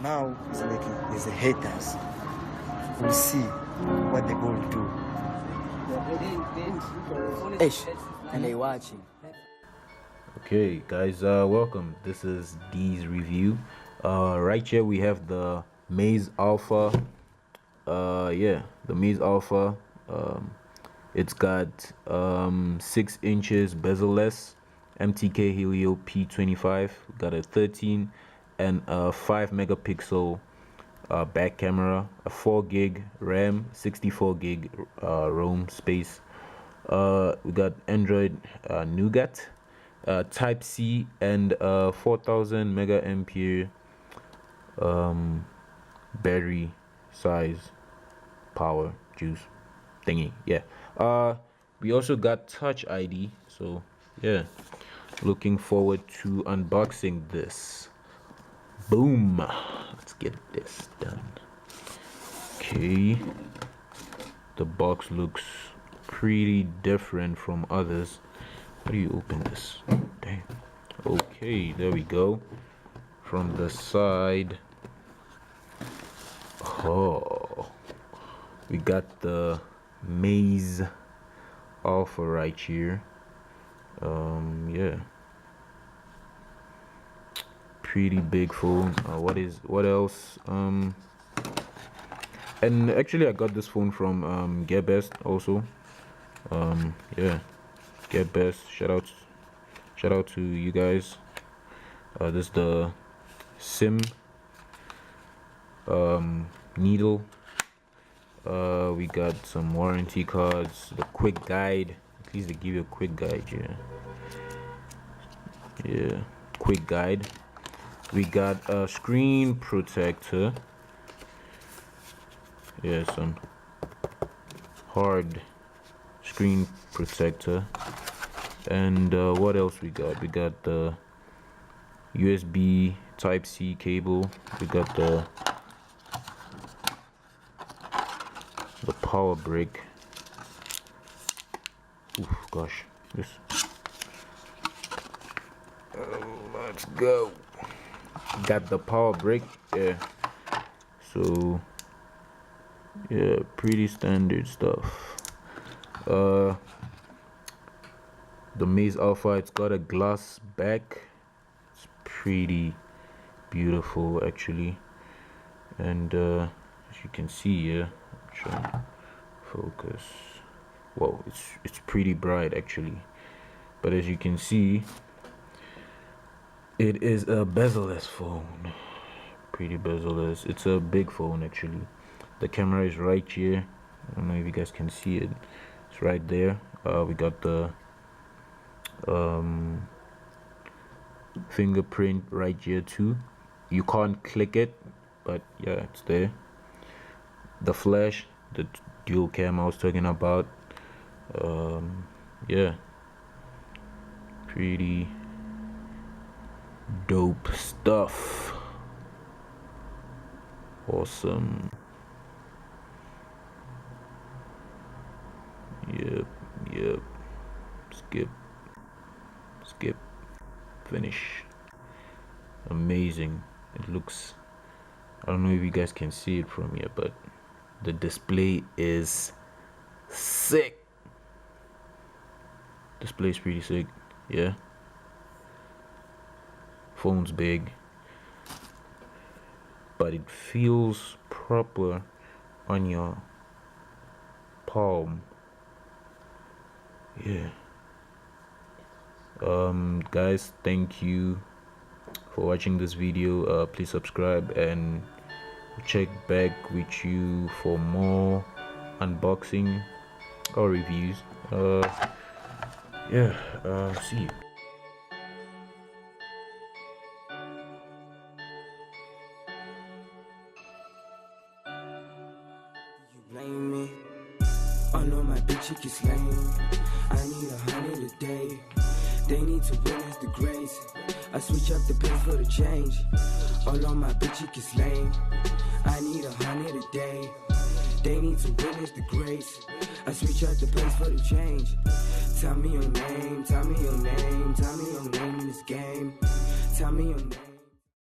Now it's like there's the haters. We'll see what they're going to do. Ish, and they watching. Okay guys, welcome. This is D's review. Right here we have the Maze Alpha. The Maze Alpha. It's got 6 inches bezel-less MTK Helio P25. We got a 13 and a 5 megapixel back camera, a 4 gig RAM, 64 gig ROM space. We got Android Nougat, Type C, and 4000 mega ampere battery size power juice thingy. We also got Touch ID, so yeah, looking forward to unboxing this. Boom, let's get this done. Okay, the box looks pretty different from others. How do you open this? Damn. Okay, there we go. From the side, oh, we got the Maze Alpha right here. Pretty big phone. What else? And actually I got this phone from Gearbest also. Gearbest, shout out to you guys. This is the SIM needle. We got some warranty cards, the quick guide. At least they give you a quick guide. Quick guide. We got a screen protector. Some hard screen protector. And what else we got? We got the USB Type C cable. We got the power brick. Oof, gosh, this. Let's go. Got the power brick. So pretty standard stuff. The Maze Alpha, it's got a glass back. It's pretty beautiful actually, and as you can see, focus. Whoa, it's pretty bright actually, but as you can see, it is a bezel-less phone. Pretty bezel-less. It's a big phone actually. The camera is right here. I don't know if you guys can see it. It's right there. We got the fingerprint right here too. You can't click it, but yeah, it's there. The flash, the dual cam I was talking about. Pretty dope stuff. Awesome. Yep. Skip. Finish. Amazing. It looks, I don't know if you guys can see it from here, but the display is sick. Display is pretty sick. Phone's big, but it feels proper on your palm. Guys, thank you for watching this video. Please subscribe and check back with you for more unboxing or reviews. See you. Blame me. Oh no, my bitch, it gets lame. I need 100 a day. They need to witness the grace. I switch up the pace for the change. All on my bitch, it gets lame. I need 100 a day. They need to witness the grace. I switch up the pace for the change. Tell me your name, tell me your name, tell me your name in this game. Tell me your name.